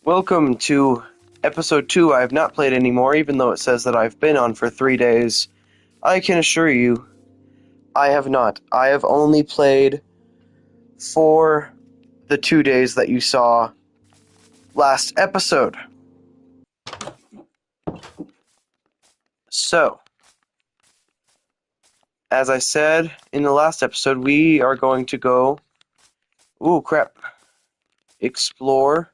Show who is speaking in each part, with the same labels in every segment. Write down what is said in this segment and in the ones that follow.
Speaker 1: Welcome to episode 2. I have not played anymore, even though it says that I've been on for 3 days. I can assure you, I have not. I have only played for the 2 days that you saw last episode. So, as I said in the last episode, we are going to go... Ooh, crap. Explore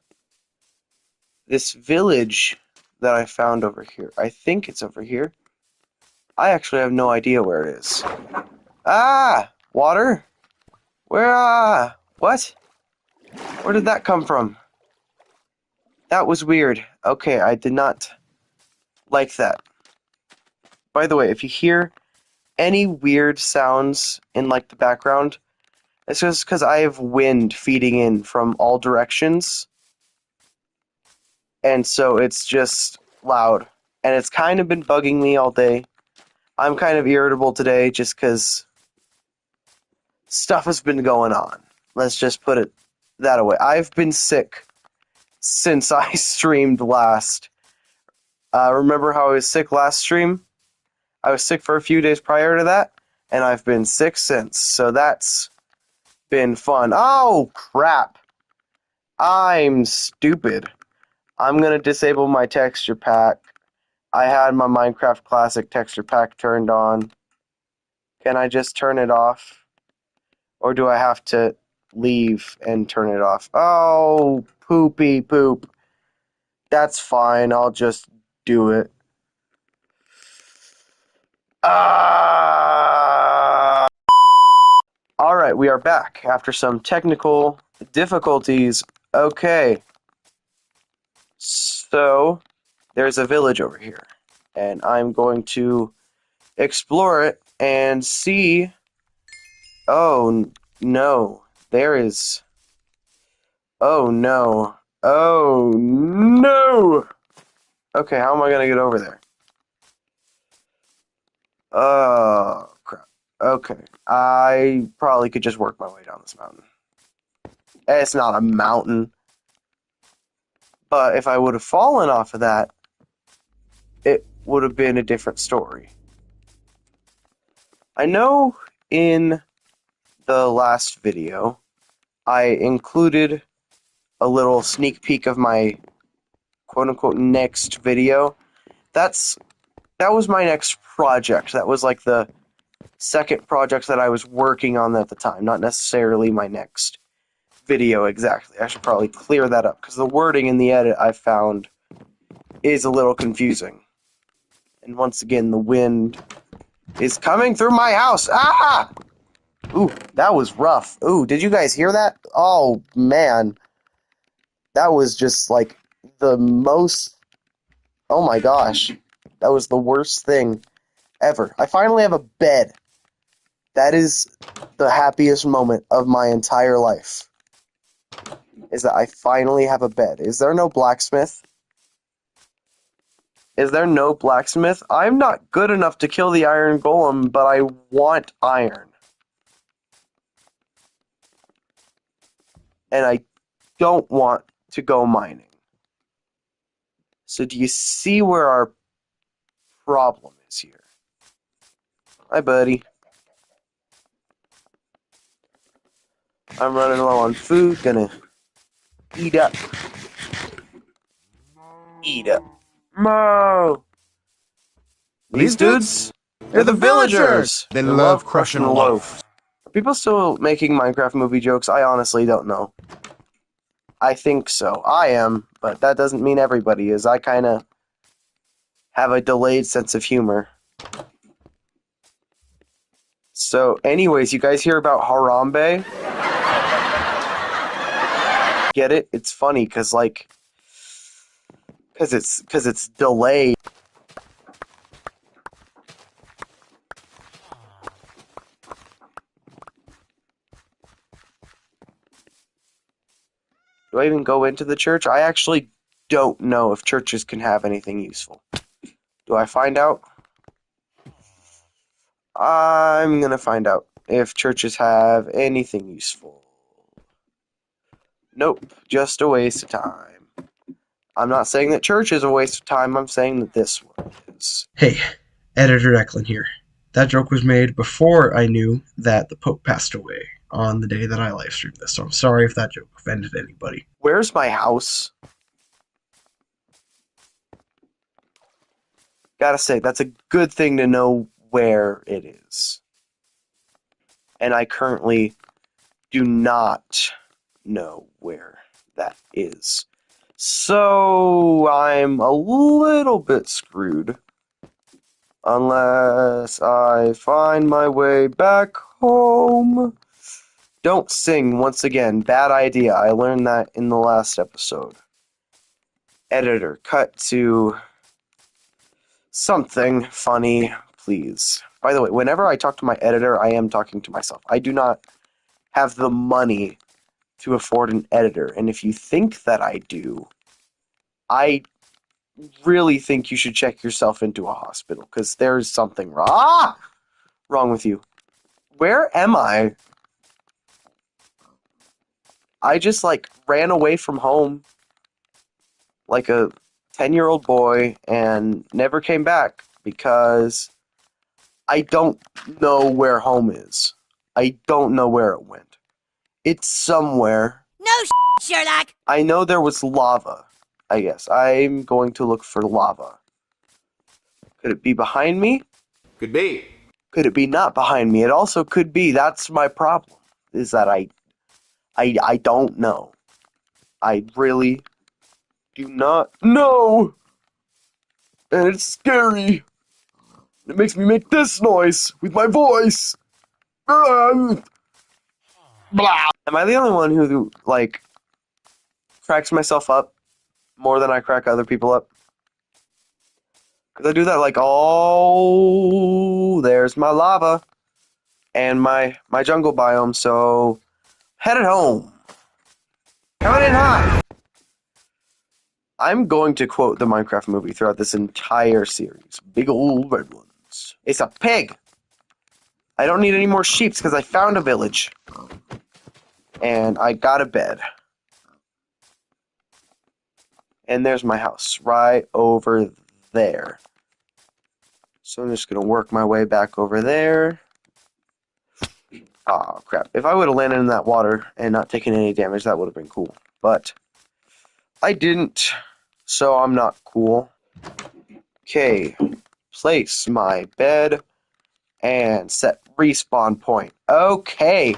Speaker 1: this village that I found over here. I think it's over here. I actually have no idea where it is. Ah! Water? What? Where did that come from? That was weird. Okay, I did not like that. By the way, if you hear any weird sounds in, like, the background, it's just because I have wind feeding in from all directions. And so it's just loud. And it's kind of been bugging me all day. I'm kind of irritable today just because stuff has been going on. Let's just put it that away. I've been sick since I streamed last. Remember how I was sick last stream? I was sick for a few days prior to that, and I've been sick since. So that's been fun. Oh, crap. I'm stupid. I'm going to disable my texture pack. I had my Minecraft Classic texture pack turned on. Can I just turn it off? Or do I have to leave and turn it off? Oh, poopy poop. That's fine. I'll just do it. Alright, we are back after some technical difficulties. Okay. So, there's a village over here. And I'm going to explore it and see... Oh, no. There is... Oh, no. Oh, no! Okay, how am I going to get over there? Oh, crap. Okay. I probably could just work my way down this mountain. It's not a mountain. But if I would have fallen off of that, it would have been a different story. I know in the last video, I included a little sneak peek of my quote-unquote next video. That was my next project. That was like the second project that I was working on at the time, not necessarily my next video exactly. I should probably clear that up, because the wording in the edit I found is a little confusing. And once again, the wind is coming through my house. Ah! Ooh, that was rough. Ooh, did you guys hear that? Oh, man. That was just, like, the most... Oh my gosh. That was the worst thing ever. I finally have a bed. That is the happiest moment of my entire life. Is that I finally have a bed. Is there no blacksmith? Is there no blacksmith? I'm not good enough to kill the iron golem, but I want iron. And I don't want to go mining. So do you see where our problem is here? Hi, buddy. I'm running low on food. Gonna eat up. Eat up. Mo! These dudes? They're the villagers!
Speaker 2: They love crushing a loaf.
Speaker 1: Are people still making Minecraft movie jokes? I honestly don't know. I think so. I am, but that doesn't mean everybody is. I kind of have a delayed sense of humor. So, anyways, you guys hear about Harambe? Get it? It's funny, because, like... Because it's delayed. Do I even go into the church? I actually don't know if churches can have anything useful. Do I find out? I'm gonna find out if churches have anything useful. Nope, just a waste of time. I'm not saying that church is a waste of time. I'm saying that this one is.
Speaker 3: Hey, Editor Declan here. That joke was made before I knew that the Pope passed away on the day that I live streamed this, so I'm sorry if that joke offended anybody.
Speaker 1: Where's my house? Gotta say, that's a good thing to know where it is. And I currently do not know where that is. So I'm a little bit screwed. Unless I find my way back home. Don't sing once again. Bad idea. I learned that in the last episode. Editor, cut to something funny, please. By the way, whenever I talk to my editor, I am talking to myself. I do not have the money to afford an editor. And if you think that I do, I really think you should check yourself into a hospital because there's something wrong with you. Where am I? I just ran away from home like a 10-year-old boy and never came back because I don't know where home is. I don't know where it went. It's somewhere.
Speaker 4: No Sherlock!
Speaker 1: I know there was lava, I guess. I'm going to look for lava. Could it be behind me?
Speaker 2: Could be.
Speaker 1: Could it be not behind me? It also could be. That's my problem, is that I don't know. I really do not know. And it's scary. It makes me make this noise with my voice. Blah. Am I the only one who, cracks myself up more than I crack other people up? Because I do that there's my lava and my jungle biome, so headed home. Coming in hot. I'm going to quote the Minecraft movie throughout this entire series. Big old red ones. It's a pig. I don't need any more sheep because I found a village. And I got a bed. And there's my house right over there. So I'm just going to work my way back over there. Oh, crap. If I would have landed in that water and not taken any damage, that would have been cool. But I didn't, so I'm not cool. Okay. Place my bed and set respawn point. Okay.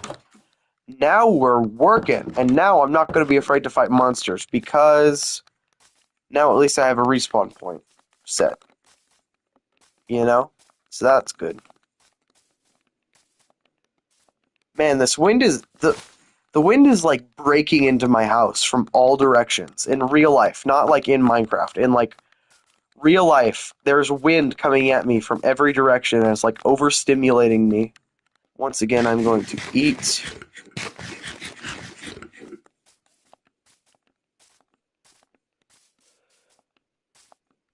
Speaker 1: Now we're working. And now I'm not going to be afraid to fight monsters because now at least I have a respawn point set. You know? So that's good. Man, this wind is the wind is breaking into my house from all directions in real life, not like in Minecraft. In real life, there's wind coming at me from every direction and it's overstimulating me. Once again, I'm going to eat.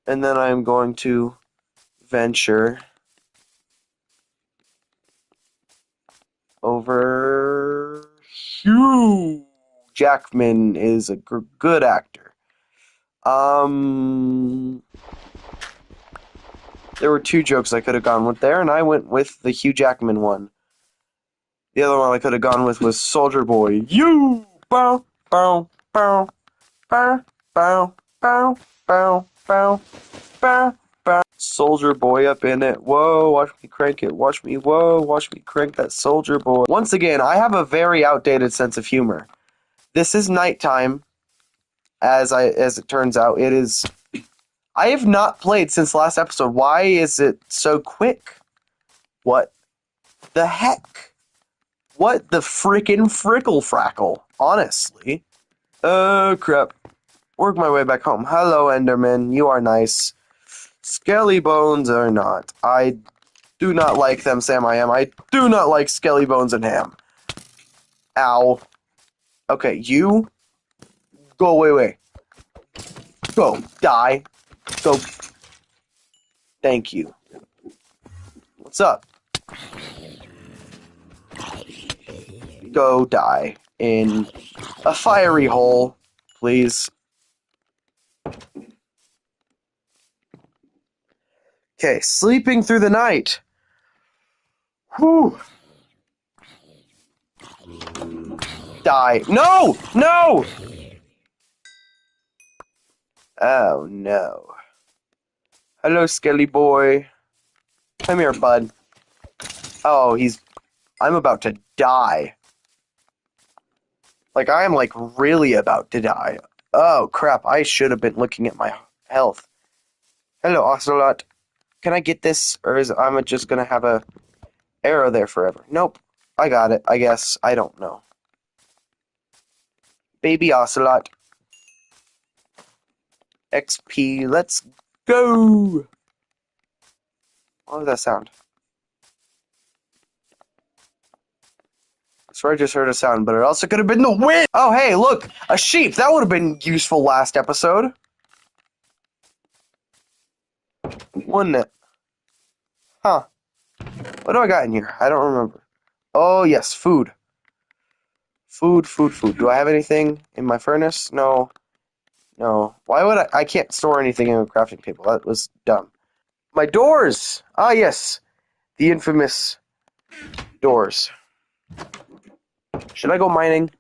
Speaker 1: And then I'm going to venture over. Hugh Jackman is a good actor. There were two jokes I could have gone with there, and I went with the Hugh Jackman one. The other one I could have gone with was Soldier Boy. You bow bow bow bow bow bow bow bow bow bow. Soldier Boy up in it. Whoa, watch me crank it. Watch me. Whoa, watch me crank that Soldier Boy. Once again, I have a very outdated sense of humor. This is nighttime. As it turns out, it is. I have not played since last episode. Why is it so quick? What the heck? What the frickin' frickle frackle? Honestly. Oh, crap. Work my way back home. Hello, Enderman. You are nice. Skelly Bones are not. I do not like them, Sam I am. I do not like Skelly Bones and ham. Ow. Okay, you. Go away. Go. Die. Go. Thank you. What's up? Go die in a fiery hole, please. Okay, sleeping through the night. Whew. Die. No! No! Oh, no. Hello, Skelly boy. Come here, bud. Oh, I'm about to die. Like, I am, like, really about to die. Oh, crap. I should have been looking at my health. Hello, Ocelot. Can I get this? Or is I'm just gonna have a arrow there forever? Nope. I got it, I guess. I don't know. Baby Ocelot. XP. Let's go! What was that sound? I swear I just heard a sound, but it also could have been the wind! Oh, hey, look! A sheep! That would have been useful last episode. Wouldn't it? Huh. What do I got in here? I don't remember. Oh, yes, food. Food, food, food. Do I have anything in my furnace? No. No. Why would I can't store anything in a crafting table. That was dumb. My doors! Ah, yes. The infamous doors. Should I go mining?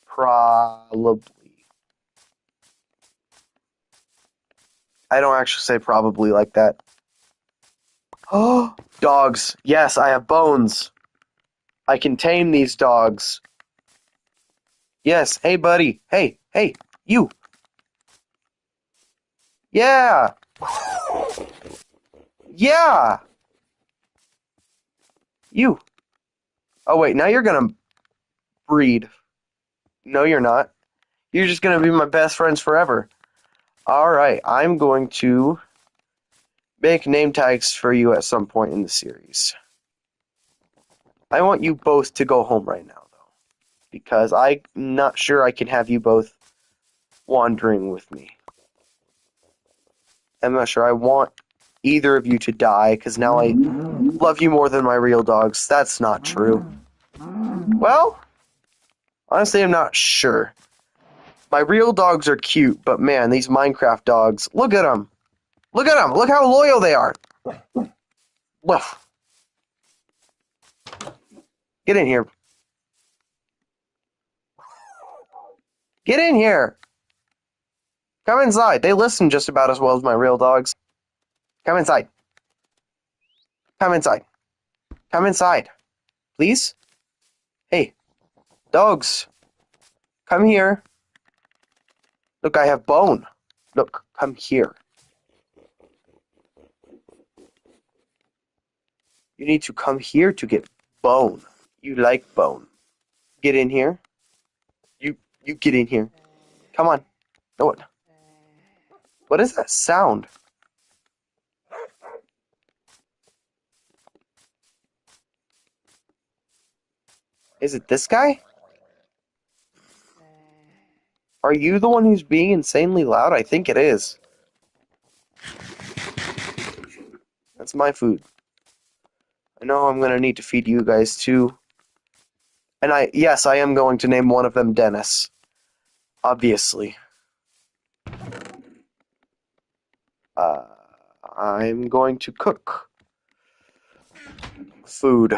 Speaker 1: Probably. I don't actually say probably like that. Oh, dogs. Yes, I have bones. I can tame these dogs. Yes. Hey, buddy. Hey, hey, you. Yeah. Yeah. You. Oh, wait. Now you're going to breed. No, you're not. You're just going to be my best friends forever. All right. I'm going to make name tags for you at some point in the series. I want you both to go home right now, though, because I'm not sure I can have you both wandering with me. I'm not sure I want either of you to die, because now I love you more than my real dogs. That's not true. Well, honestly, I'm not sure. My real dogs are cute, but man, these Minecraft dogs, look at them. Look at them. Look how loyal they are. Woof. Get in here. Get in here. Come inside. They listen just about as well as my real dogs. Come inside. Come inside. Come inside. Please? Hey, dogs. Come here. Look, I have bone. Look, come here. You need to come here to get bone. You like bone. Get in here. You get in here. Come on. No one. What is that sound? Is it this guy? Are you the one who's being insanely loud? I think it is. That's my food. I know I'm gonna need to feed you guys too. And yes, I am going to name one of them Dennis. Obviously. I'm going to cook food.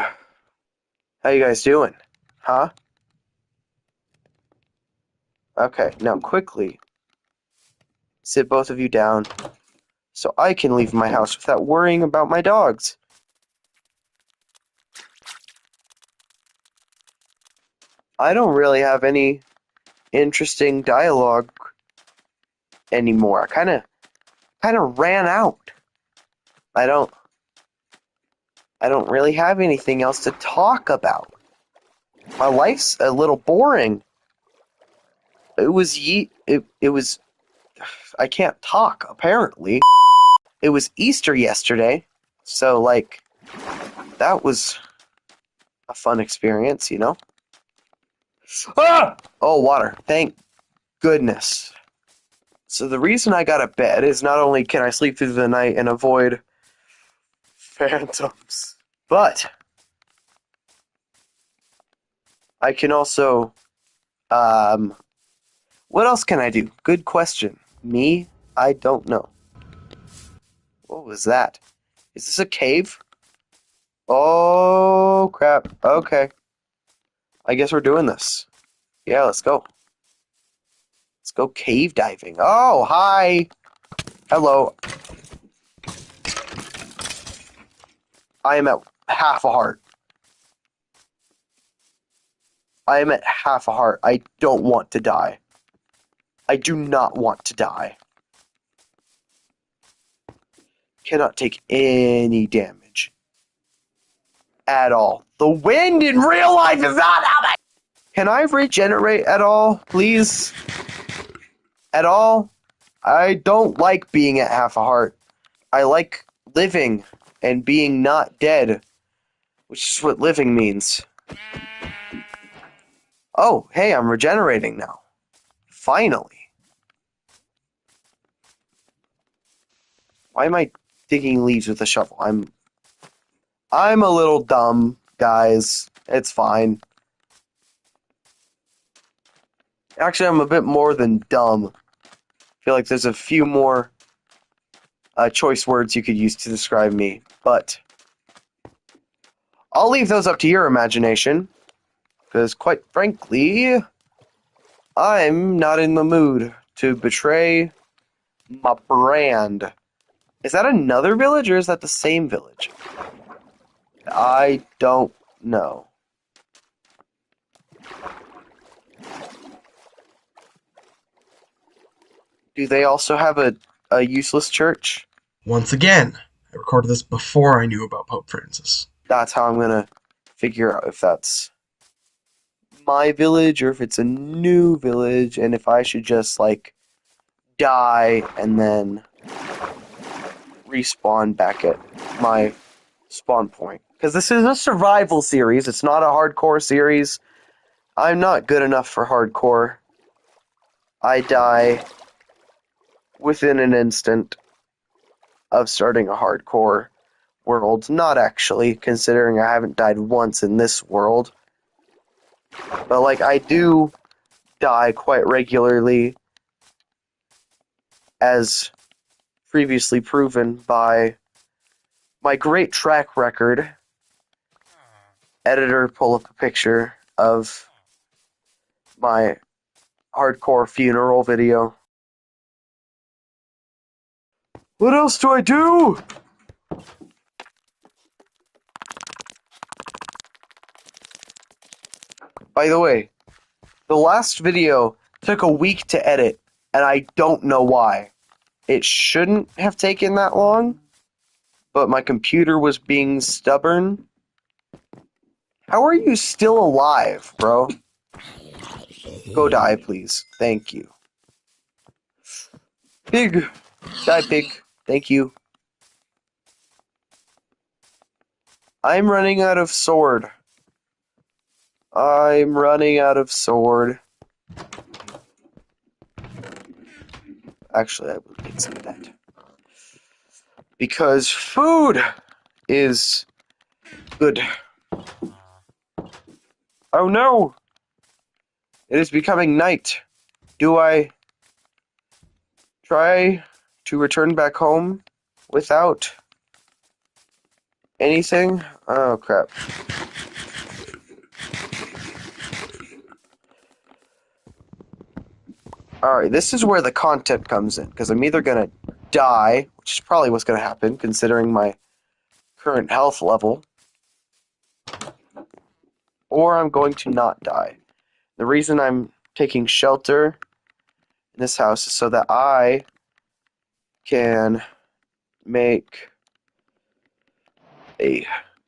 Speaker 1: How you guys doing? Huh? Okay, now quickly sit both of you down so I can leave my house without worrying about my dogs. I don't really have any interesting dialogue anymore. I kind of ran out. I don't really have anything else to talk about. My life's a little boring. It was I can't talk apparently. It was Easter yesterday. So like that was a fun experience, you know? Ah! Oh, water. Thank goodness. So the reason I got a bed is not only can I sleep through the night and avoid phantoms, but I can also, what else can I do? Good question. Me? I don't know. What was that? Is this a cave? Oh, crap. Okay. I guess we're doing this. Yeah, let's go. Let's go cave diving. Oh, hi. Hello. I am at half a heart. I am at half a heart. I don't want to die. I do not want to die. Cannot take any damage. At all. The wind in real life is not helping! Can I regenerate at all, please? At all? I don't like being at half a heart. I like living and being not dead, which is what living means. Oh, hey, I'm regenerating now. Finally. Why am I digging leaves with a shovel? I'm a little dumb, guys. It's fine. Actually, I'm a bit more than dumb. I feel like there's a few more choice words you could use to describe me, but I'll leave those up to your imagination, because quite frankly, I'm not in the mood to betray my brand. Is that another village, or is that the same village? I don't know. Do they also have a useless church?
Speaker 3: Once again, I recorded this before I knew about Pope Francis.
Speaker 1: That's how I'm gonna figure out if that's my village or if it's a new village, and if I should just, like, die and then respawn back at my spawn point. Because this is a survival series, it's not a hardcore series. I'm not good enough for hardcore. I die within an instant of starting a hardcore world. Not actually, considering I haven't died once in this world. But, like, I do die quite regularly, as previously proven by my great track record. Editor, pull up a picture of my hardcore funeral video. What else do I do? By the way, the last video took a week to edit, and I don't know why. It shouldn't have taken that long, but my computer was being stubborn. How are you still alive, bro? Go die, please. Thank you. Pig! Die, pig. Thank you. I'm running out of sword. I'm running out of sword. Actually, I will need some of that. Because food is good. Oh no! It is becoming night. Do I try to return back home without anything? Oh crap. Alright, this is where the content comes in, because I'm either gonna die, which is probably what's gonna happen, considering my current health level, or I'm going to not die. The reason I'm taking shelter in this house is so that I can make a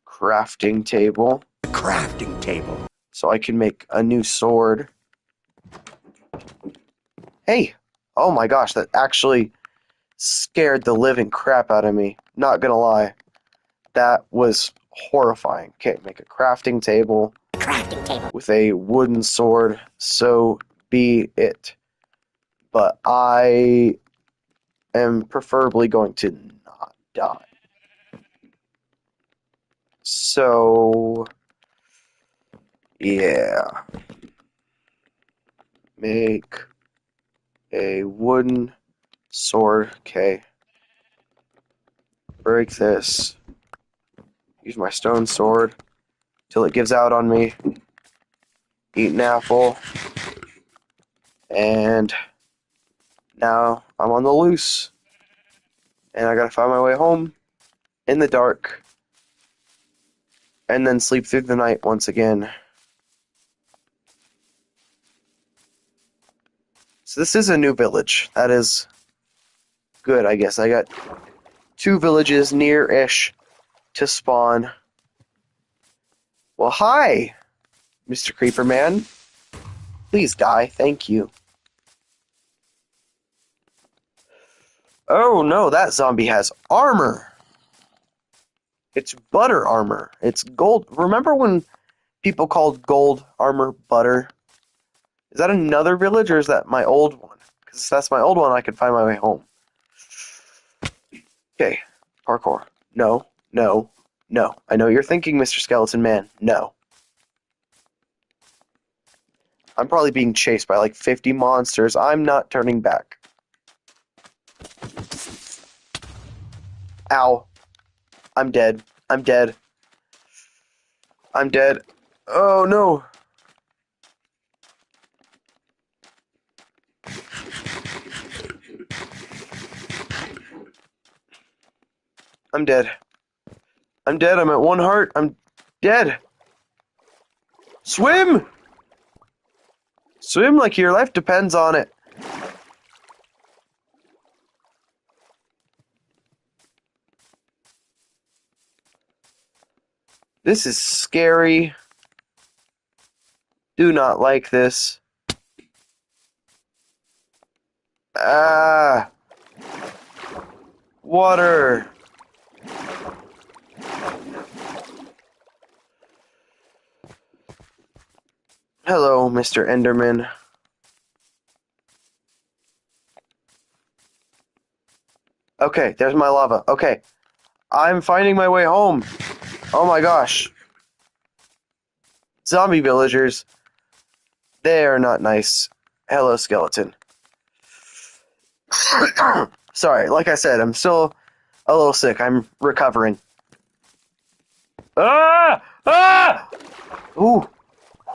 Speaker 1: crafting table.
Speaker 2: A crafting table.
Speaker 1: So I can make a new sword. Hey! Oh my gosh, that actually scared the living crap out of me. Not gonna lie. That was horrifying. Okay, make a crafting table. With a wooden sword. So be it. But I am preferably going to not die. So, yeah. Make a wooden sword. Okay. break this. Use my stone sword till it gives out on me. Eat an apple. And now I'm on the loose. And I gotta find my way home in the dark. And then sleep through the night once again. So this is a new village. That is good, I guess. I got 2 villages near-ish to spawn. Well, hi, Mr. Creeper Man. Please die. Thank you. Oh no, that zombie has armor. It's butter armor. It's gold. Remember when people called gold armor butter? Is that another village or is that my old one? Because if that's my old one, I could find my way home. Okay, parkour. No, no, no. I know you're thinking, Mr. Skeleton Man. No. I'm probably being chased by like 50 monsters. I'm not turning back. Ow. I'm dead. I'm dead. I'm dead. Oh no. I'm dead. I'm dead. I'm at 1 heart. I'm dead. Swim! Swim like your life depends on it. This is scary. Do not like this. Ah. Water. Hello, Mr. Enderman. Okay, there's my lava. Okay. I'm finding my way home. Oh my gosh. Zombie villagers. They are not nice. Hello, skeleton. Sorry, like I said, I'm still a little sick. I'm recovering. Ah! Ah! Ooh.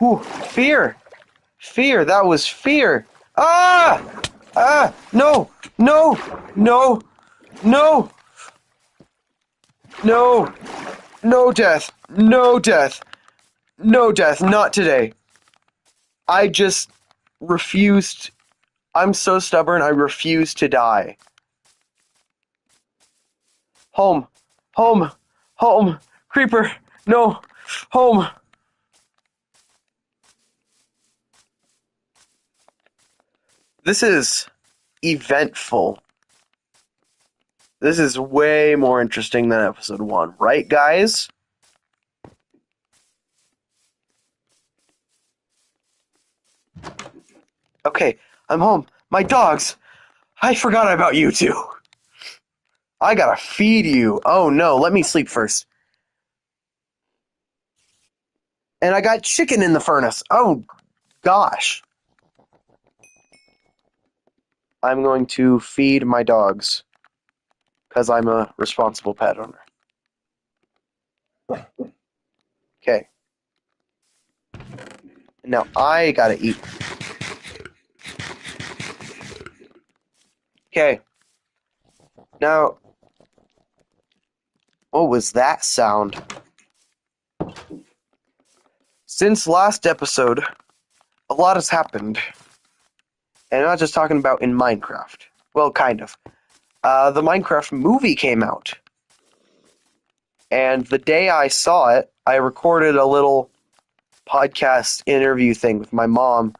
Speaker 1: Ooh. Fear. Fear. That was fear. Ah! Ah! No! No! No! No! No! No death! No death! No death! Not today. I just refused. I'm so stubborn, I refuse to die. Home. Home. Home. Creeper. No. Home. This is eventful. This is way more interesting than episode 1, right, guys? Okay, I'm home. My dogs! I forgot about you two. I gotta feed you. Oh no, let me sleep first. And I got chicken in the furnace. Oh gosh. I'm going to feed my dogs. Because I'm a responsible pet owner. Okay. Now I gotta eat. Okay. Now, what was that sound? Since last episode, a lot has happened. And I'm not just talking about in Minecraft. Well, kind of. The Minecraft movie came out. And the day I saw it, I recorded a little podcast interview thing with my mom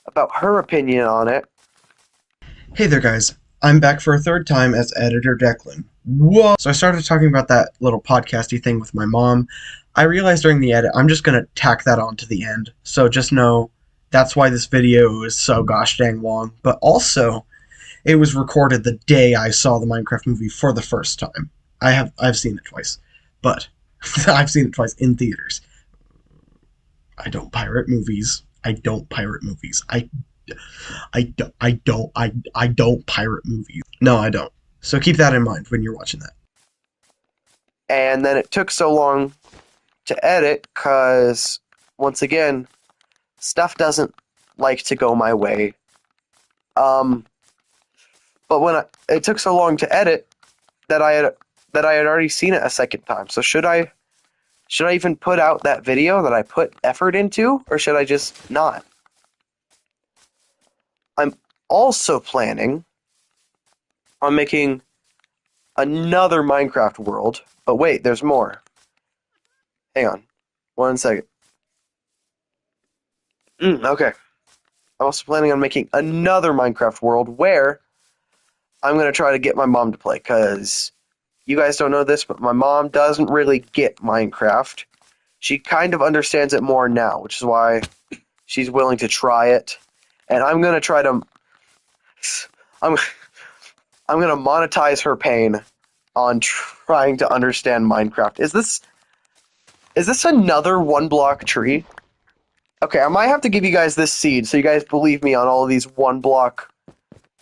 Speaker 1: about her opinion on it.
Speaker 3: Hey there, guys. I'm back for a third time as Editor Declan. Whoa! So I started talking about that little podcasty thing with my mom. I realized during the edit, I'm just going to tack that on to the end. So just know that's why this video is so gosh dang long. But also, it was recorded the day I saw the Minecraft movie for the first time. I've seen it twice. But I've seen it twice in theaters. I don't pirate movies. I don't pirate movies. I don't pirate movies. No, I don't. So keep that in mind when you're watching that.
Speaker 1: And then it took so long to edit because, once again, stuff doesn't like to go my way. But it took so long to edit that I had already seen it a second time. So should I even put out that video that I put effort into, or should I just not? I'm also planning on making another Minecraft world. But wait, there's more. Hang on. 1 second. Okay. I'm also planning on making another Minecraft world where I'm going to try to get my mom to play, because you guys don't know this, but my mom doesn't really get Minecraft. She kind of understands it more now, which is why she's willing to try it. And I'm going to try to... I'm going to monetize her pain on trying to understand Minecraft. Is this another 1-block tree? Okay, I might have to give you guys this seed so you guys believe me on all of these 1-block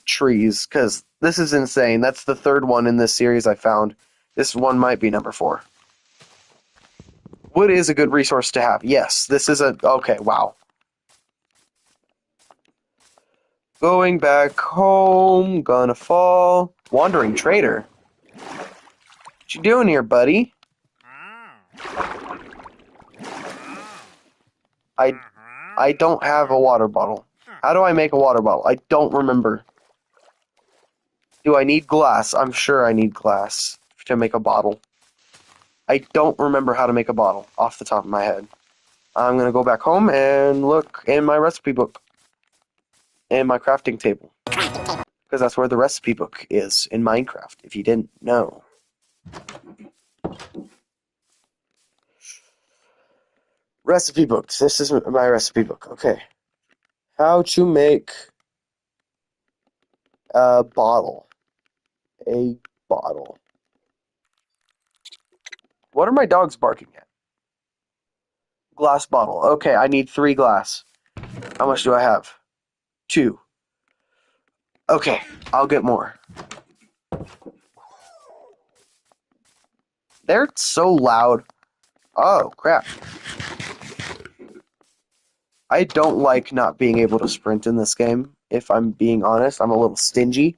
Speaker 1: trees, because this is insane. That's the third one in this series I found. This one might be number 4. Wood is a good resource to have. Yes, this is okay, wow. Going back home, gonna fall. Wandering trader. What you doing here, buddy? I don't have a water bottle. How do I make a water bottle? I don't remember. Do I need glass? I'm sure I need glass to make a bottle. I don't remember how to make a bottle off the top of my head. I'm going to go back home and look in my recipe book. And my crafting table. Because that's where the recipe book is in Minecraft, if you didn't know. Recipe books. This is my recipe book. Okay. How to make a bottle. A bottle. What are my dogs barking at? Glass bottle. Okay, I need 3 glass. How much do I have? 2. Okay, I'll get more. They're so loud. Oh, crap. I don't like not being able to sprint in this game, if I'm being honest. I'm a little stingy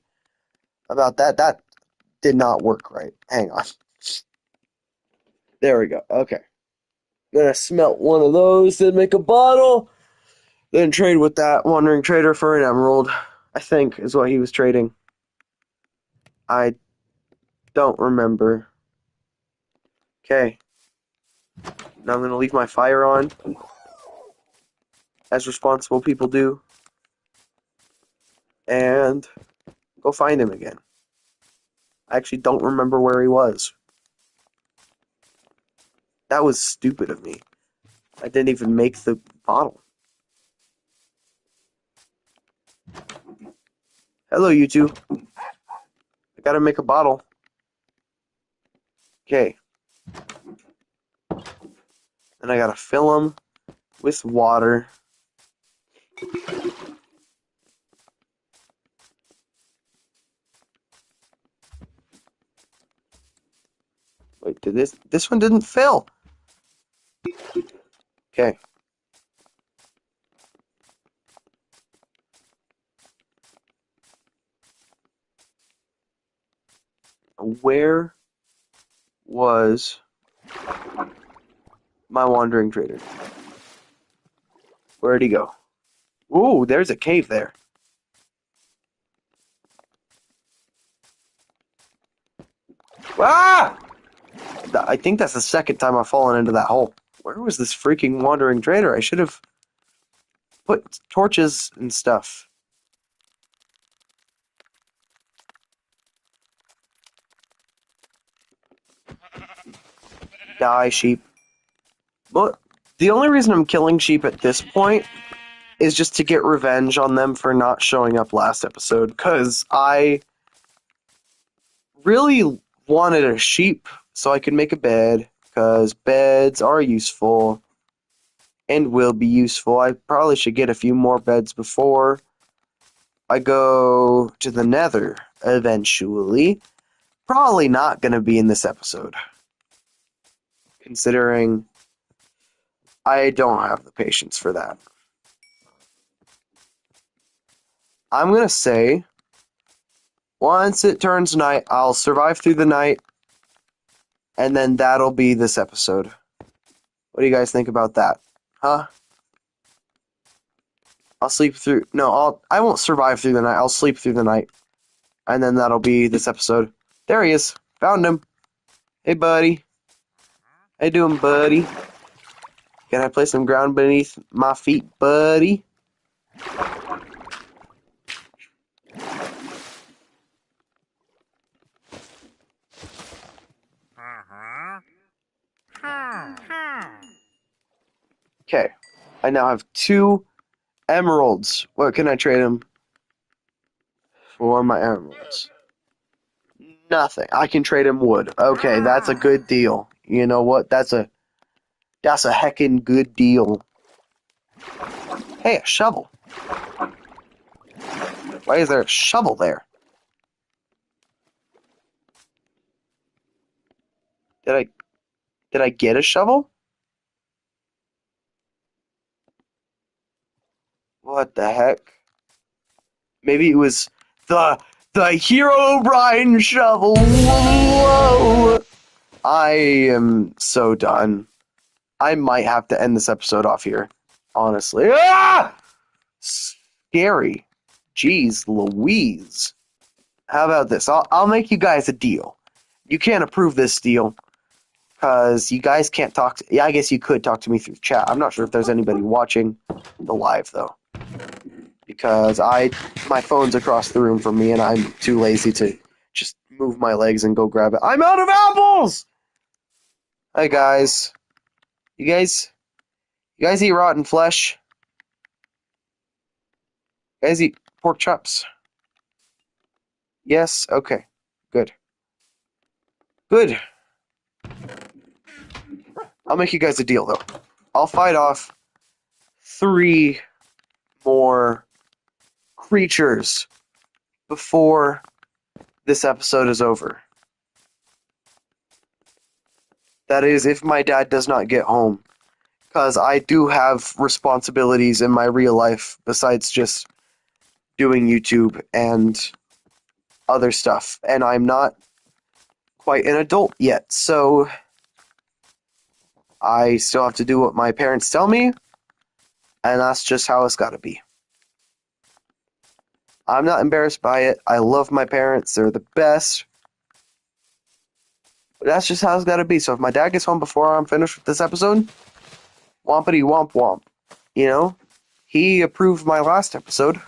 Speaker 1: about that. That did not work right. Hang on. There we go. Okay. Gonna smelt one of those, then make a bottle, then trade with that wandering trader for an emerald, I think is what he was trading. I don't remember. Okay. Now I'm gonna leave my fire on, as responsible people do, and go find him again. I actually don't remember where he was. That was stupid of me. I didn't even make the bottle. Hello, you two. I gotta make a bottle. Okay. And I gotta fill them with water. Wait, did this one didn't fill? Okay. Where was my wandering trader? Where'd he go? Ooh, there's a cave there. Ah! I think that's the second time I've fallen into that hole. Where was this freaking wandering trader? I should have put torches and stuff. Die, sheep. But the only reason I'm killing sheep at this point is just to get revenge on them for not showing up last episode, because I really wanted a sheep so I could make a bed, because beds are useful and will be useful. I probably should get a few more beds before I go to the Nether eventually. Probably not going to be in this episode. considering I don't have the patience for that. I'm going to say, once it turns night, I'll survive through the night, and then that'll be this episode. What do you guys think about that? Huh? I'll sleep through... No, I won't survive through the night. I'll sleep through the night. And then that'll be this episode. There he is. Found him. Hey, buddy. How you doing, buddy? Can I play some ground beneath my feet, buddy? Okay. I now have 2 emeralds. What can I trade him for my emeralds? Nothing. I can trade him wood. Okay, that's a good deal. You know what? That's a heckin' good deal. Hey, a shovel. Why is there a shovel there? Did I get a shovel? What the heck? Maybe it was the Herobrine shovel. Whoa! I am so done. I might have to end this episode off here. Honestly. Ah! Scary. Jeez Louise. How about this? I'll make you guys a deal. You can't approve this deal because you guys can't talk to... Yeah, I guess you could talk to me through chat. I'm not sure if there's anybody watching the live, though. Because my phone's across the room from me, and I'm too lazy to just move my legs and go grab it. I'm out of apples! Hi, guys. You guys eat rotten flesh? You guys eat pork chops? Yes? Okay. Good. Good. I'll make you guys a deal, though. I'll fight off 3 more creatures before this episode is over. That is, if my dad does not get home. Because I do have responsibilities in my real life besides just doing YouTube and other stuff. And I'm not quite an adult yet, so I still have to do what my parents tell me, and that's just how it's gotta be. I'm not embarrassed by it. I love my parents. They're the best. But that's just how it's gotta be. So if my dad gets home before I'm finished with this episode, wompity womp womp. You know? He approved my last episode.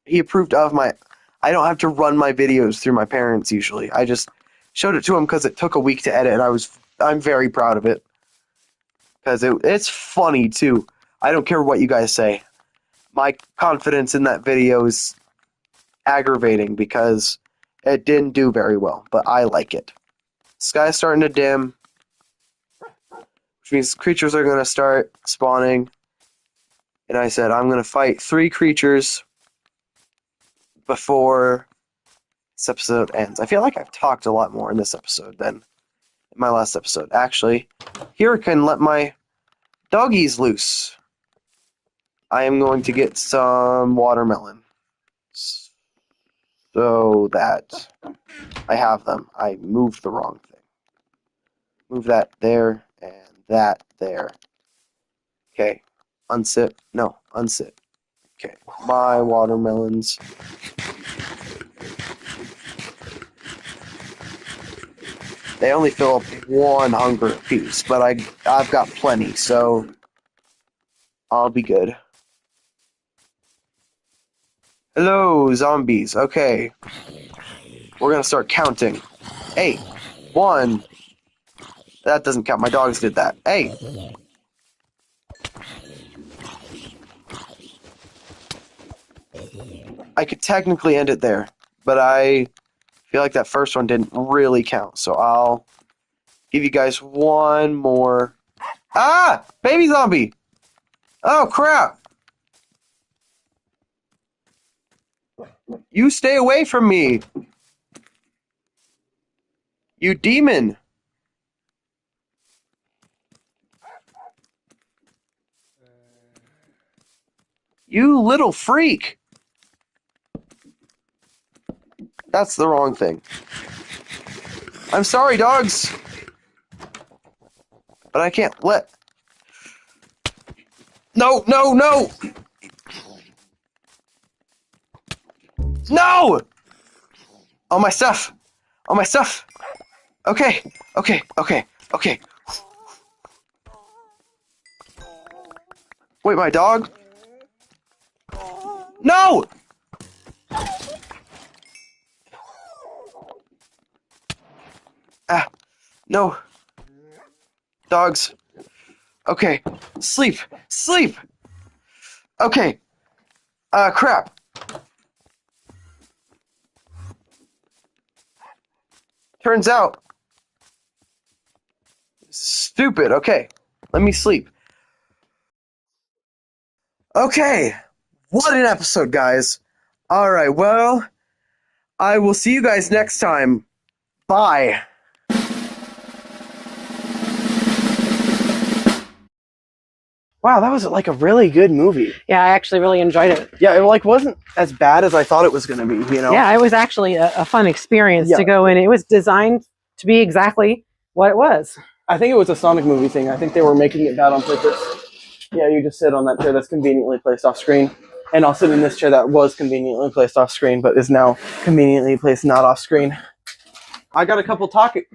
Speaker 1: He approved of my... I don't have to run my videos through my parents usually. I just showed it to him because it took a week to edit, and I'm very proud of it. Because it's funny, too. I don't care what you guys say. My confidence in that video is aggravating because it didn't do very well, but I like it. Sky's starting to dim, which means creatures are going to start spawning. And I said, I'm going to fight 3 creatures before this episode ends. I feel like I've talked a lot more in this episode than in my last episode. Actually, here I can let my doggies loose. I am going to get some watermelon so that I have them. I moved the wrong thing. Move that there and that there. Okay. Unsit. No, unsit. Okay. My watermelons. They only fill up 1 hunger apiece, but I've got plenty, so I'll be good. Hello, zombies. Okay. We're gonna start counting. 8. 1. That doesn't count. My dogs did that. 8. I could technically end it there, but I feel like that first one didn't really count, so I'll give you guys 1 more. Ah! Baby zombie! Oh, crap! You stay away from me! You demon! You little freak! That's the wrong thing. I'm sorry, dogs! But I can't let... No, no, no! No! Oh, my stuff! Oh, my stuff! Okay, okay, okay, okay. Wait, my dog? No! Ah, no. Dogs. Okay. Sleep. Sleep! Okay. Crap. Turns out... Stupid. Okay. Let me sleep. Okay. What an episode, guys. Alright, well... I will see you guys next time. Bye. Wow, that was like a really good movie.
Speaker 4: Yeah, I actually really enjoyed it.
Speaker 1: Yeah, it wasn't as bad as I thought it was going to be, you know?
Speaker 4: Yeah, it was actually a fun experience
Speaker 1: Yeah.
Speaker 4: to go in. It was designed to be exactly what it was.
Speaker 1: I think it was a Sonic movie thing. I think they were making it bad on purpose. Yeah, you just sit on that chair that's conveniently placed off screen. And I'll sit in this chair that was conveniently placed off screen, but is now conveniently placed not off screen. I got a couple topics.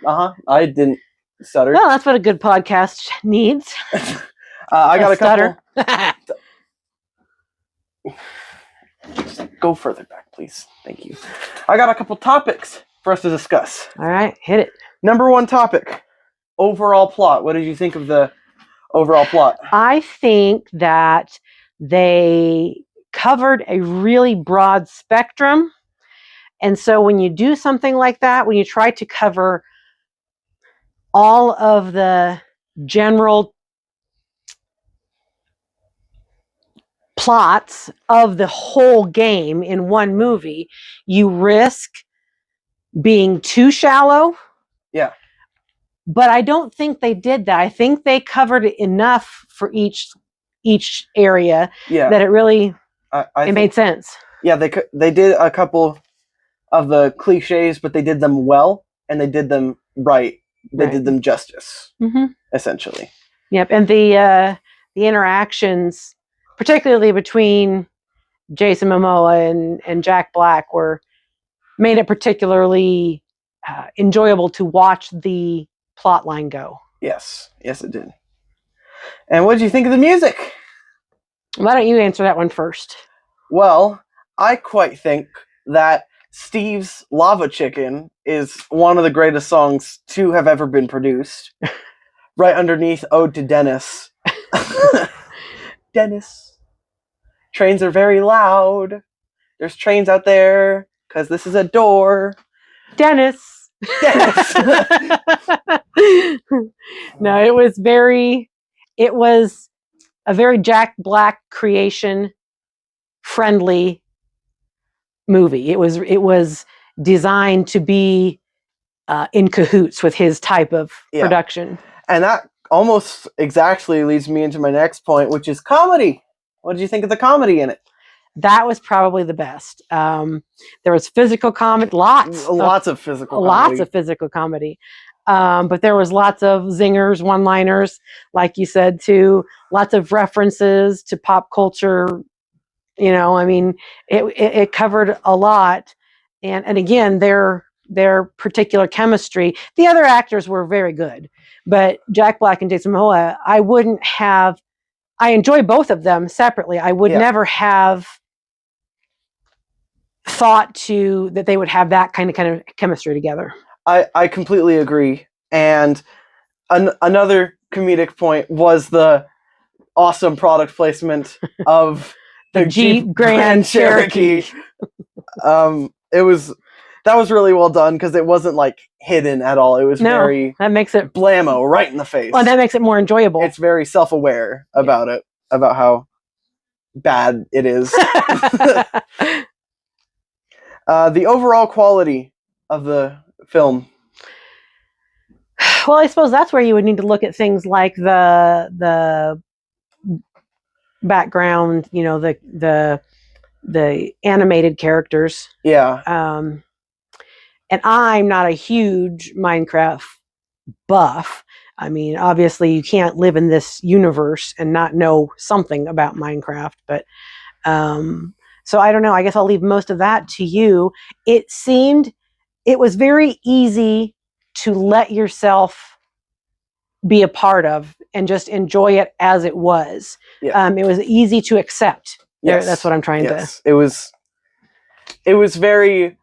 Speaker 1: I didn't stutter.
Speaker 4: Well, that's what a good podcast needs.
Speaker 1: I got a
Speaker 4: stutter.
Speaker 1: couple. Go further back, please. Thank you. I got a couple topics for us to discuss.
Speaker 4: All right, hit it.
Speaker 1: Number one topic, overall plot. What did you think of the overall plot?
Speaker 4: I think that they covered a really broad spectrum. And so when you do something like that, when you try to cover all of the general plots of the whole game in one movie, you risk being too shallow.
Speaker 1: Yeah.
Speaker 4: But I don't think they did that. I think they covered enough for each area that it really made sense.
Speaker 1: Yeah, they did a couple of the cliches, but they did them well, and they did them right. They did them justice, essentially.
Speaker 4: Yep, and the interactions, particularly between Jason Momoa and Jack Black, made it particularly enjoyable to watch the plot line go.
Speaker 1: Yes, it did. And what did you think of the music?
Speaker 4: Why don't you answer that one first?
Speaker 1: Well, I quite think that Steve's Lava Chicken is one of the greatest songs to have ever been produced. Right underneath Ode to Dennis. Dennis. Trains are very loud. There's trains out there, because this is a door.
Speaker 4: Dennis. No, it was a very Jack Black creation friendly movie. It was designed to be in cahoots with his type of production.
Speaker 1: And that almost exactly leads me into my next point, which is comedy. What did you think of the comedy in it?
Speaker 4: That was probably the best. There was physical comedy, lots of physical comedy. But there was lots of zingers, one-liners, like you said, too. Lots of references to pop culture. You know, I mean, it covered a lot. And again, their particular chemistry. The other actors were very good, but Jack Black and Jason Momoa, I enjoy both of them separately. I would never have thought that they would have that kind of chemistry together.
Speaker 1: I completely agree. And another comedic point was the awesome product placement of the Jeep Grand Cherokee. That was really well done, because it wasn't like hidden at all. It was very
Speaker 4: that makes it
Speaker 1: blammo, right in the face.
Speaker 4: Well, that makes it more enjoyable.
Speaker 1: It's very self-aware about it, about how bad it is. The overall quality of the film.
Speaker 4: Well, I suppose that's where you would need to look at things like the background, the animated characters.
Speaker 5: Yeah.
Speaker 4: And I'm not a huge Minecraft buff. I mean, obviously you can't live in this universe and not know something about Minecraft, but so I don't know. I guess I'll leave most of that to you. It was very easy to let yourself be a part of and just enjoy it as it was.
Speaker 5: Yeah.
Speaker 4: It was easy to accept.
Speaker 5: Yes.
Speaker 4: That's what I'm trying to.
Speaker 5: It was very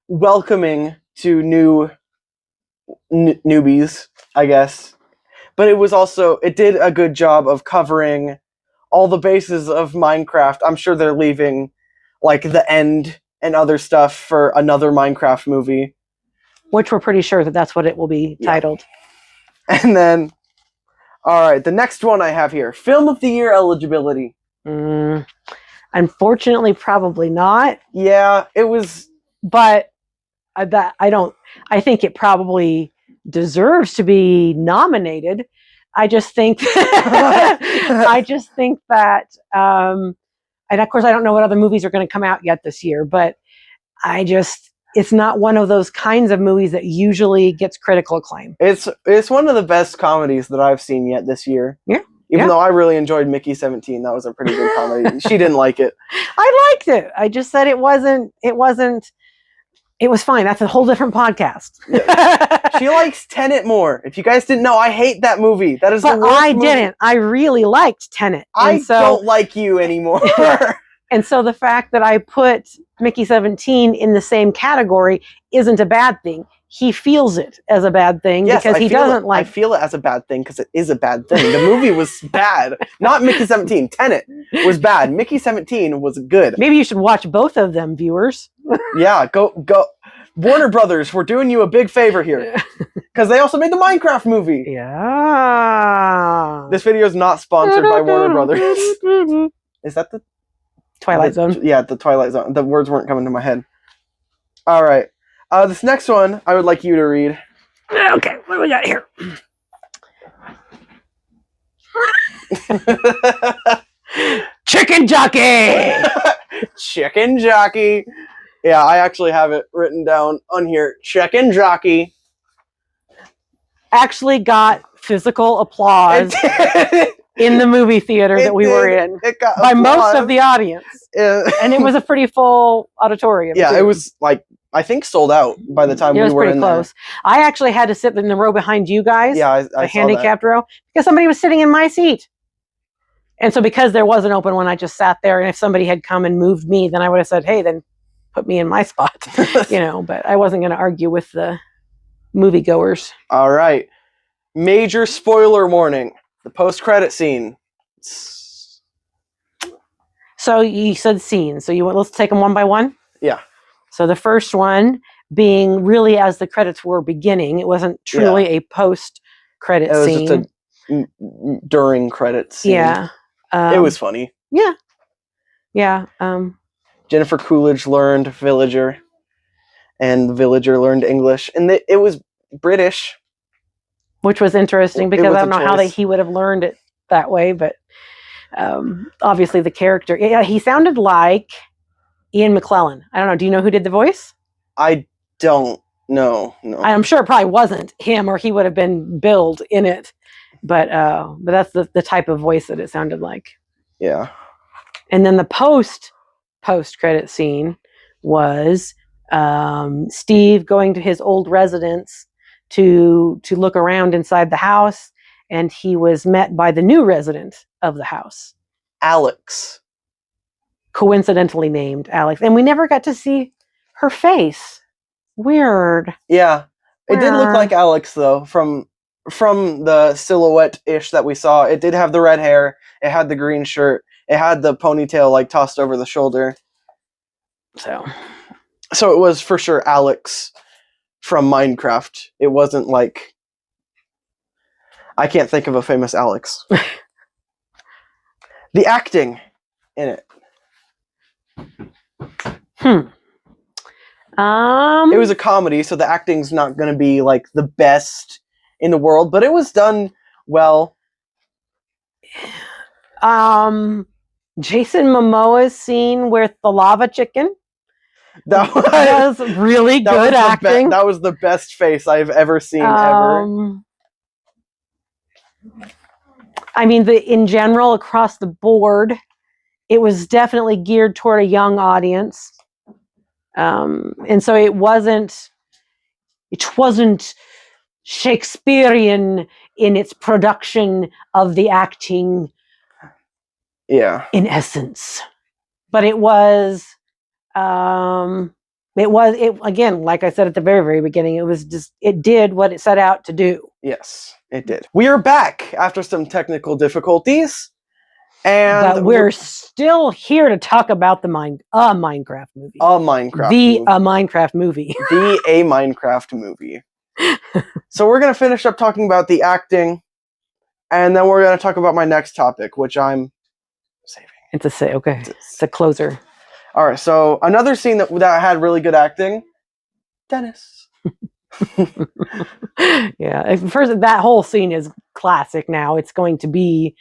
Speaker 5: welcoming to newbies, I guess. But it did a good job of covering all the bases of Minecraft. I'm sure they're leaving like the end and other stuff for another Minecraft movie.
Speaker 4: Which we're pretty sure that's what it will be titled.
Speaker 5: And then, all right, the next one I have here, Film of the Year eligibility.
Speaker 4: Unfortunately, probably not.
Speaker 5: Yeah, it was.
Speaker 4: But I think it probably deserves to be nominated. I just think that, and of course I don't know what other movies are going to come out yet this year, but it's not one of those kinds of movies that usually gets critical acclaim.
Speaker 5: It's one of the best comedies that I've seen yet this year.
Speaker 4: Yeah.
Speaker 5: Even though I really enjoyed Mickey 17, that was a pretty good comedy. She didn't like it.
Speaker 4: I liked it. I just said it was fine. That's a whole different podcast.
Speaker 5: Yeah. She likes Tenet more. If you guys didn't know, I hate that movie. That is the worst movie.
Speaker 4: Didn't. I really liked Tenet.
Speaker 5: I don't like you anymore.
Speaker 4: And so the fact that I put Mickey 17 in the same category isn't a bad thing. He feels it as a bad thing because he doesn't like.
Speaker 5: I feel it as a bad thing because it is a bad thing. The movie was bad. Not Mickey 17. Tenet was bad. Mickey 17 was good.
Speaker 4: Maybe you should watch both of them, viewers.
Speaker 5: Yeah, go. Warner Brothers, we're doing you a big favor here. Because they also made the Minecraft movie.
Speaker 4: Yeah.
Speaker 5: This video is not sponsored by Warner Brothers. Is that the
Speaker 4: Twilight Zone?
Speaker 5: Yeah, the Twilight Zone. The words weren't coming to my head. All right. This next one, I would like you to read.
Speaker 4: Okay, what do we got here? Chicken Jockey!
Speaker 5: Chicken Jockey. Yeah, I actually have it written down on here. Chicken Jockey.
Speaker 4: Actually got physical applause in the movie theater that we were in by most of the audience. And it was a pretty full auditorium.
Speaker 5: Yeah,
Speaker 4: too.
Speaker 5: It was like, I think sold out by the time we were in there. It was pretty close.
Speaker 4: I actually had to sit in the row behind you guys.
Speaker 5: Yeah,
Speaker 4: the handicapped row, because somebody was sitting in my seat. And so because there was an open one, I just sat there. And if somebody had come and moved me, then I would have said, hey, then put me in my spot. But I wasn't going to argue with the moviegoers.
Speaker 5: All right. Major spoiler warning. The post-credit scene.
Speaker 4: So you said scenes. So let's take them one by one?
Speaker 5: Yeah.
Speaker 4: So the first one being really as the credits were beginning. It wasn't truly a post-credit scene.
Speaker 5: It was just a during credits scene.
Speaker 4: Yeah.
Speaker 5: It was funny.
Speaker 4: Yeah. Yeah.
Speaker 5: Jennifer Coolidge learned Villager, and the Villager learned English. And it was British.
Speaker 4: Which was interesting because I don't know how he would have learned it that way. But obviously the character... Yeah, he sounded like Ian McKellen. I don't know. Do you know who did the voice?
Speaker 5: I don't know. No.
Speaker 4: I'm sure it probably wasn't him, or he would have been billed in it. But that's the type of voice that it sounded like.
Speaker 5: Yeah.
Speaker 4: And then the post-credit scene was Steve going to his old residence to look around inside the house, and he was met by the new resident of the house.
Speaker 5: Alex.
Speaker 4: Coincidentally named Alex. And we never got to see her face. Weird.
Speaker 5: Yeah. It did look like Alex, though, from the silhouette-ish that we saw. It did have the red hair. It had the green shirt. It had the ponytail, like, tossed over the shoulder. So it was for sure Alex from Minecraft. It wasn't like... I can't think of a famous Alex. The acting in it. It was a comedy, so the acting's not going to be like the best in the world, but it was done well.
Speaker 4: Jason Momoa's scene with the lava chicken.
Speaker 5: That
Speaker 4: was really good acting.
Speaker 5: That was the best face I've ever seen ever.
Speaker 4: I mean, in general, across the board, it was definitely geared toward a young audience, and so it wasn't Shakespearean in its production of the acting.
Speaker 5: Yeah,
Speaker 4: in essence, but it was. It again, like I said at the very, very beginning, it did what it set out to do.
Speaker 5: Yes, it did. We are back after some technical difficulties,
Speaker 4: but we're still here to talk about the Minecraft movie.
Speaker 5: A Minecraft movie. A Minecraft movie. So we're gonna finish up talking about the acting, and then we're gonna talk about my next topic, which I'm saving.
Speaker 4: It's a closer.
Speaker 5: All right, so another scene that had really good acting, Dennis.
Speaker 4: Yeah, first that whole scene is classic. Now it's going to be,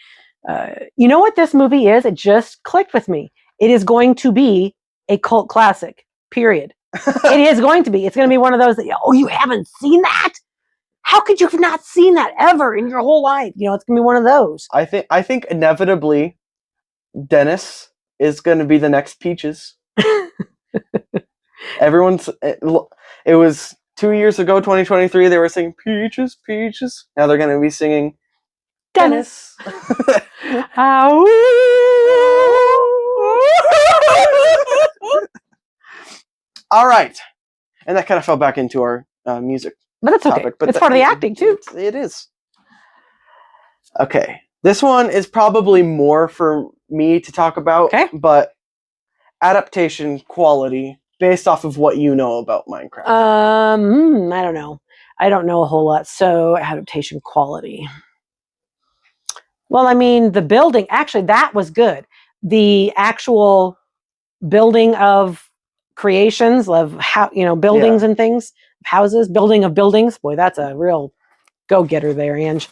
Speaker 4: you know what this movie is? It just clicked with me. It is going to be a cult classic. Period. It is going to be. It's going to be one of those that, you haven't seen that? How could you have not seen that ever in your whole life? It's going to be one of those.
Speaker 5: I think inevitably, Dennis is going to be the next Peaches. It was 2 years ago, 2023, they were singing Peaches, Peaches. Now they're going to be singing Dennis. All right. And that kind of fell back into our music.
Speaker 4: But that's okay. But it's part of the acting, too.
Speaker 5: It is. Okay. This one is probably more for me to talk about, but adaptation quality based off of what you know about Minecraft.
Speaker 4: I don't know. I don't know a whole lot. So adaptation quality. Well, I mean, the building, actually, that was good. The actual building of creations of buildings and things, houses, building of buildings. Boy, that's a real go-getter there, Ange.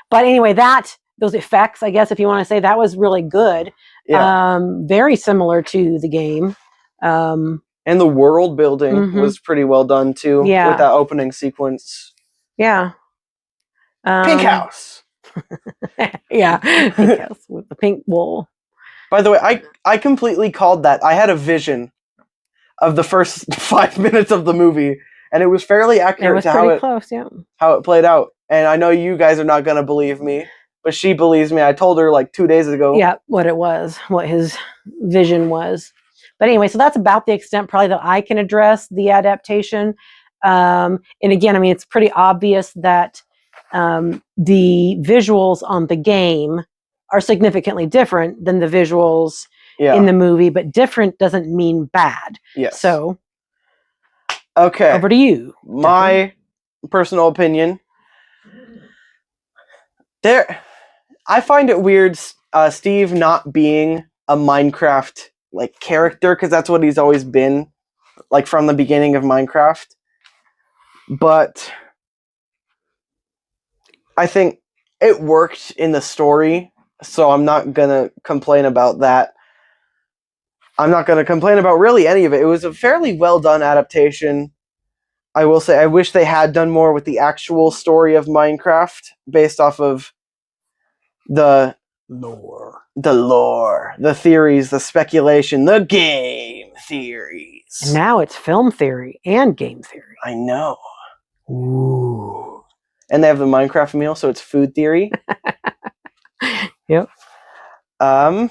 Speaker 4: But anyway, those effects, I guess, if you want to say, that was really good. Yeah. Very similar to the game.
Speaker 5: And the world building was pretty well done too. Yeah. With that opening sequence.
Speaker 4: Yeah.
Speaker 5: Pink house.
Speaker 4: Yeah. Pink house with the pink wool.
Speaker 5: By the way, I completely called that. I had a vision of the first 5 minutes of the movie, and it was fairly accurate to how it played out. And I know you guys are not going to believe me, but she believes me. I told her like 2 days ago.
Speaker 4: Yeah, what his vision was. But anyway, so that's about the extent probably that I can address the adaptation. And again, I mean, it's pretty obvious that the visuals on the game are significantly different than the visuals in the movie, but different doesn't mean bad.
Speaker 5: Yes.
Speaker 4: So,
Speaker 5: okay.
Speaker 4: Over to you.
Speaker 5: My personal opinion. I find it weird, Steve not being a Minecraft like character, because that's what he's always been, like from the beginning of Minecraft. But I think it worked in the story, so I'm not gonna complain about that. I'm not gonna complain about really any of it. It was a fairly well done adaptation. I will say I wish they had done more with the actual story of Minecraft based off of the lore, the theories, the speculation, the game theories.
Speaker 4: And now it's film theory and game theory.
Speaker 5: I know.
Speaker 4: Ooh.
Speaker 5: And they have the Minecraft meal, so it's food theory.
Speaker 4: Yep.
Speaker 5: But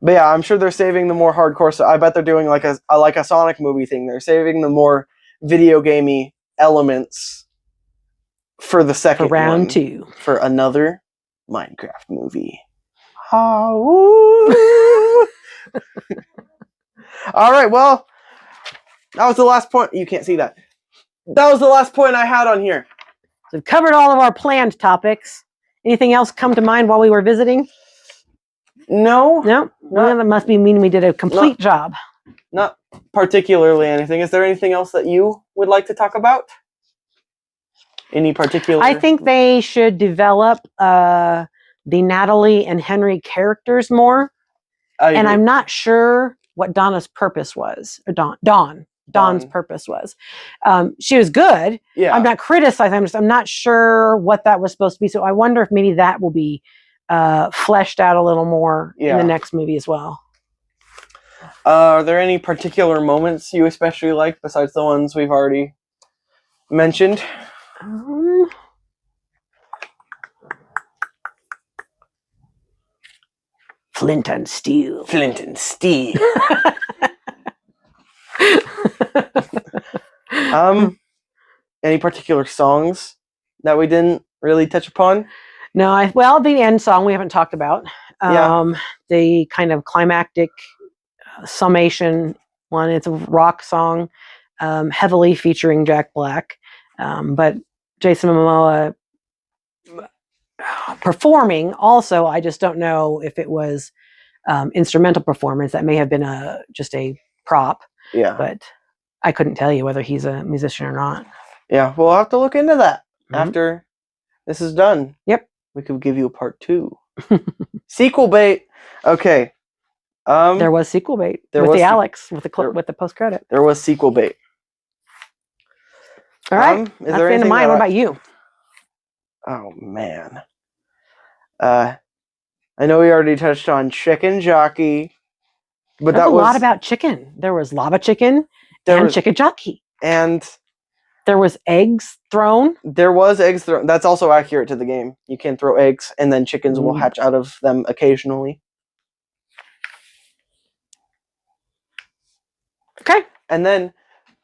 Speaker 5: yeah, I'm sure they're saving the more hardcore. So I bet they're doing like a Sonic movie thing. They're saving the more video gamey elements for the second
Speaker 4: round 2
Speaker 5: for another Minecraft movie.
Speaker 4: All
Speaker 5: right, well, that was the last point. You can't see that. That was the last point I had on here.
Speaker 4: So we've covered all of our planned topics. Anything else come to mind while we were visiting?
Speaker 5: No.
Speaker 4: Well, that must mean we did a complete job.
Speaker 5: Not particularly anything. Is there anything else that you would like to talk about? Any particular?
Speaker 4: I think they should develop the Natalie and Henry characters more. And I'm not sure what Donna's purpose was, or Dawn's purpose was. She was good.
Speaker 5: Yeah.
Speaker 4: I'm not criticizing. I'm not sure what that was supposed to be. So I wonder if maybe that will be fleshed out a little more in the next movie as well.
Speaker 5: Are there any particular moments you especially like besides the ones we've already mentioned?
Speaker 4: Flint and Steel.
Speaker 5: Flint and Steel. Any particular songs that we didn't really touch upon?
Speaker 4: No, well, the end song we haven't talked about. The kind of climactic summation one. It's a rock song, heavily featuring Jack Black, but Jason Momoa performing also. I just don't know if it was instrumental performance. That may have been just a prop.
Speaker 5: Yeah,
Speaker 4: but I couldn't tell you whether he's a musician or not.
Speaker 5: Yeah, we'll have to look into that after this is done.
Speaker 4: Yep,
Speaker 5: we could give you a part 2. Sequel bait. Okay.
Speaker 4: There was sequel bait with the Alex with the post credit.
Speaker 5: There was sequel bait.
Speaker 4: All right, that's the end of mine. What about you?
Speaker 5: Oh man. I know we already touched on Chicken Jockey, but
Speaker 4: there was a lot about chicken. There was lava chicken and chicken jockey,
Speaker 5: and
Speaker 4: there was eggs thrown.
Speaker 5: There was eggs thrown. That's also accurate to the game. You can throw eggs, and then chickens will hatch out of them occasionally.
Speaker 4: Okay.
Speaker 5: And then,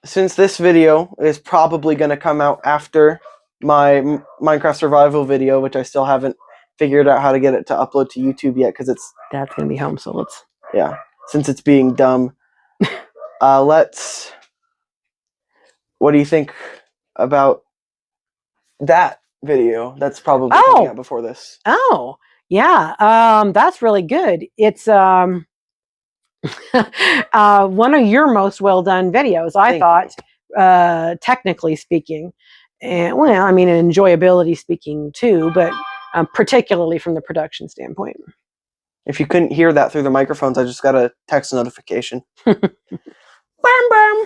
Speaker 5: since this video is probably going to come out after my Minecraft survival video, which I still haven't figured out how to get it to upload to YouTube yet, because
Speaker 4: that's going to be home. So let's
Speaker 5: since it's being dumb, let's. What do you think about that video? That's probably coming out before this.
Speaker 4: Oh yeah, that's really good. It's one of your most well done videos, I thought, technically speaking, and well, I mean, enjoyability speaking too, but particularly from the production standpoint.
Speaker 5: If you couldn't hear that through the microphones, I just got a text notification.
Speaker 4: Bam, bam.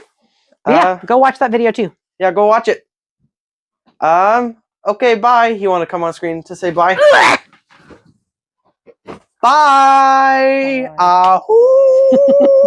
Speaker 4: Yeah, go watch that video too.
Speaker 5: Yeah, go watch it. Okay, bye. You want to come on screen to say bye? Bye. Ahoo.